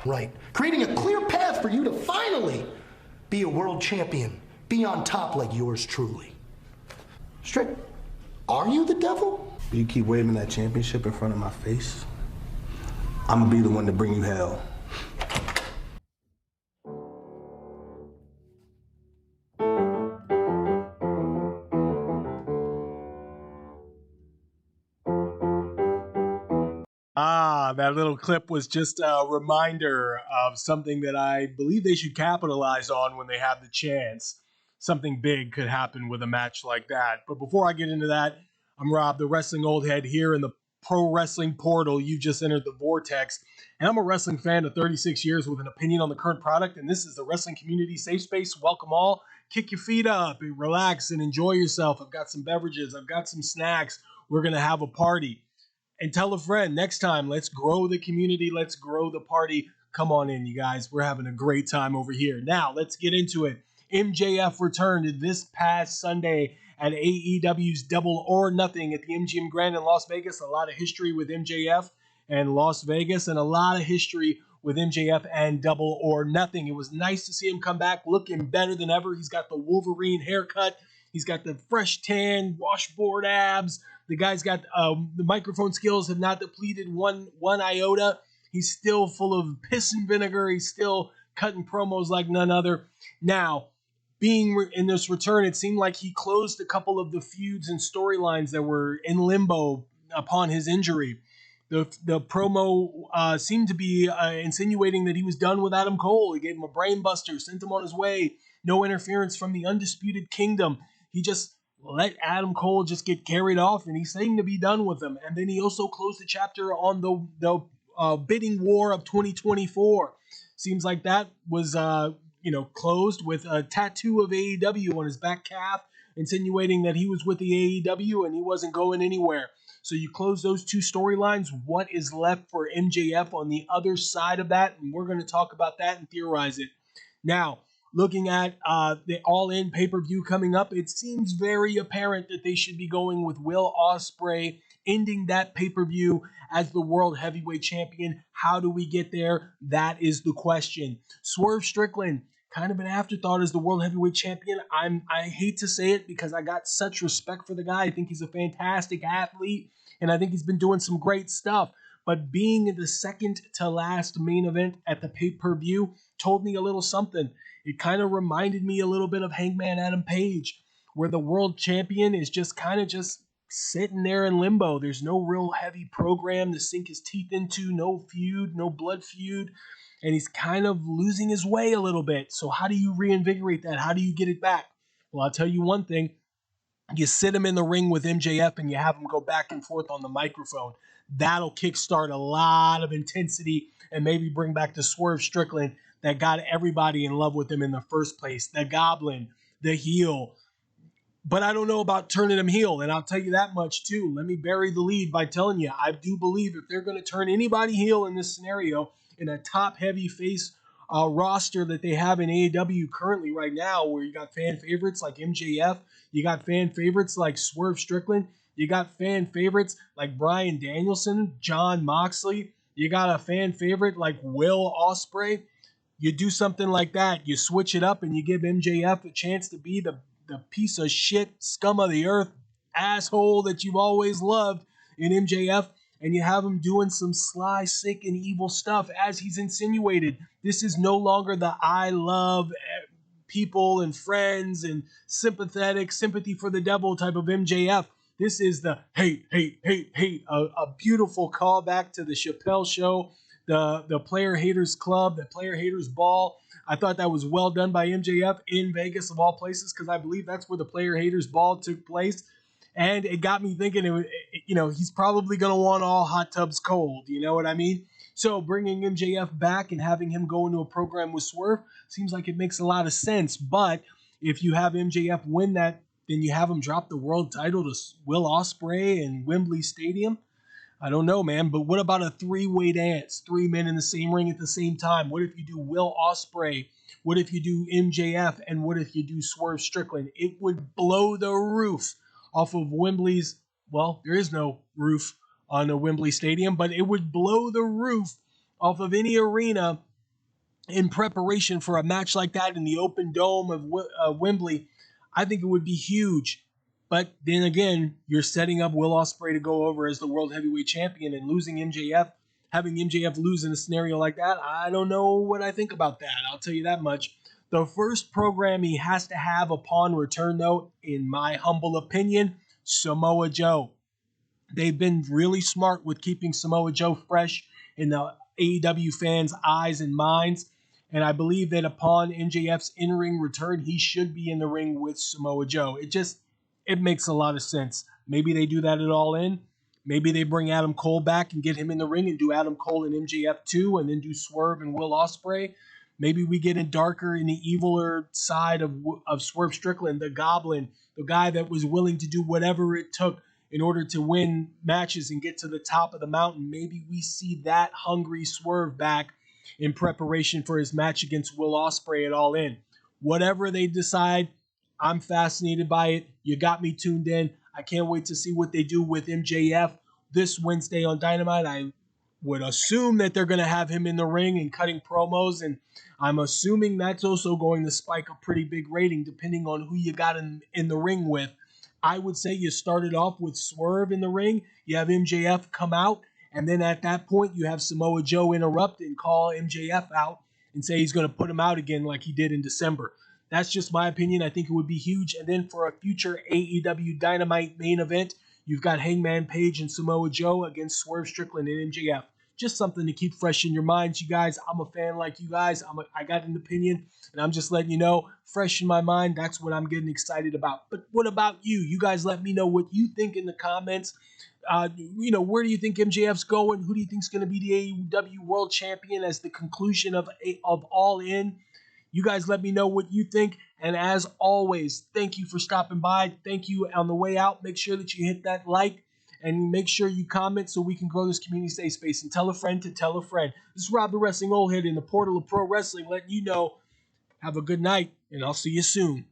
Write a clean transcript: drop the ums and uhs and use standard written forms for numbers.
Right. Creating a clear path for you to finally be a world champion. Be on top like yours truly. Strick, are you the devil? You keep waving that championship in front of my face, I'm gonna be the one to bring you hell. That little clip was just a reminder of something that I believe they should capitalize on when they have the chance. Something big could happen with a match like that. But before I get into that, I'm Rob, the wrestling old head here in the pro wrestling portal. You just entered the vortex. And I'm a wrestling fan of 36 years with an opinion on the current product. And this is the wrestling community safe space. Welcome all. Kick your feet up and relax and enjoy yourself. I've got some beverages. I've got some snacks. We're going to have a party. And tell a friend next time. Let's grow the community. Let's grow the party. Come on in, you guys. We're having a great time over here. Now, let's get into it. MJF returned this past Sunday at AEW's Double or Nothing at the MGM Grand in Las Vegas. A lot of history with MJF and Las Vegas, and a lot of history with MJF and Double or Nothing. It was nice to see him come back looking better than ever. He's got the Wolverine haircut. He's got the fresh tan, washboard abs. The guy's got the microphone skills have not depleted one iota. He's still full of piss and vinegar. He's still cutting promos like none other. Now, being in this return, it seemed like he closed a couple of the feuds and storylines that were in limbo upon his injury. The promo seemed to be insinuating that he was done with Adam Cole. He gave him a brain buster, sent him on his way. No interference from the Undisputed Kingdom. He just let Adam Cole just get carried off, and he seemed to be done with him. And then he also closed the chapter on the bidding war of 2024. Seems like that was closed with a tattoo of AEW on his back calf, insinuating that he was with the AEW and he wasn't going anywhere. So you close those two storylines. What is left for MJF on the other side of that? And we're going to talk about that and theorize it. Now, looking at the All-In pay-per-view coming up, it seems very apparent that they should be going with Will Ospreay, ending that pay-per-view as the World Heavyweight Champion. How do we get there? That is the question. Swerve Strickland, kind of an afterthought as the World Heavyweight Champion. I hate to say it because I got such respect for the guy. I think he's a fantastic athlete, and I think he's been doing some great stuff. But being in the second to last main event at the pay-per-view told me a little something. It kind of reminded me a little bit of Hangman Adam Page, where the world champion is just kind of just sitting there in limbo. There's no real heavy program to sink his teeth into, no feud, no blood feud, and he's kind of losing his way a little bit. So how do you reinvigorate that? How do you get it back? Well, I'll tell you one thing. You sit him in the ring with MJF and you have him go back and forth on the microphone. That'll kickstart a lot of intensity and maybe bring back the Swerve Strickland that got everybody in love with him in the first place. The Goblin, the heel. But I don't know about turning him heel, and I'll tell you that much too. Let me bury the lead by telling you, I do believe if they're going to turn anybody heel in this scenario, in a top-heavy face roster that they have in AEW currently right now, where you got fan favorites like MJF, you got fan favorites like Swerve Strickland, you got fan favorites like Bryan Danielson, Jon Moxley, you got a fan favorite like Will Ospreay. You do something like that, you switch it up, and you give MJF a chance to be the piece of shit, scum of the earth, asshole that you've always loved in MJF, and you have him doing some sly, sick, and evil stuff as he's insinuated. This is no longer the I love people and friends and sympathy for the devil type of MJF. This is the hate, a beautiful callback to the Chappelle Show, the Player Haters Club, the Player Haters Ball. I thought that was well done by MJF in Vegas of all places, because I believe that's where the Player Haters Ball took place. And it got me thinking, he's probably going to want all hot tubs cold. You know what I mean? So bringing MJF back and having him go into a program with Swerve seems like it makes a lot of sense. But if you have MJF win that, then you have him drop the world title to Will Ospreay in Wembley Stadium. I don't know, man. But what about a three-way dance? 3 men in the same ring at the same time. What if you do Will Ospreay? What if you do MJF? And what if you do Swerve Strickland? It would blow the roof off of Wembley's, well, there is no roof on a Wembley Stadium, but it would blow the roof off of any arena in preparation for a match like that in the open dome of Wembley, I think it would be huge. But then again, you're setting up Will Ospreay to go over as the world heavyweight champion, and losing MJF, having MJF lose in a scenario like that, I don't know what I think about that. I'll tell you that much. The first program he has to have upon return, though, in my humble opinion, Samoa Joe. They've been really smart with keeping Samoa Joe fresh in the AEW fans' eyes and minds. And I believe that upon MJF's in-ring return, he should be in the ring with Samoa Joe. It makes a lot of sense. Maybe they do that at All In. Maybe they bring Adam Cole back and get him in the ring and do Adam Cole and MJF 2 and then do Swerve and Will Ospreay. Maybe we get in darker in the eviler side of Swerve Strickland, the Goblin, the guy that was willing to do whatever it took in order to win matches and get to the top of the mountain. Maybe we see that hungry Swerve back in preparation for his match against Will Ospreay at All In. Whatever they decide, I'm fascinated by it. You got me tuned in. I can't wait to see what they do with MJF this Wednesday on Dynamite. I would assume that they're going to have him in the ring and cutting promos, and I'm assuming that's also going to spike a pretty big rating depending on who you got in the ring with. I would say you started off with Swerve in the ring. You have MJF come out, and then at that point, you have Samoa Joe interrupt and call MJF out and say he's going to put him out again like he did in December. That's just my opinion. I think it would be huge. And then for a future AEW Dynamite main event, you've got Hangman Page and Samoa Joe against Swerve Strickland and MJF. Just something to keep fresh in your minds, you guys. I'm a fan like you guys. I got an opinion, and I'm just letting you know, fresh in my mind, that's what I'm getting excited about. But what about you? You guys let me know what you think in the comments. Where do you think MJF's going? Who do you think is going to be the AEW World Champion as the conclusion of All In? You guys let me know what you think. And as always, thank you for stopping by. Thank you on the way out. Make sure that you hit that like and make sure you comment so we can grow this community safe space. And tell a friend to tell a friend. This is Rob the Wrestling Old Head in the portal of pro wrestling letting you know, have a good night, and I'll see you soon.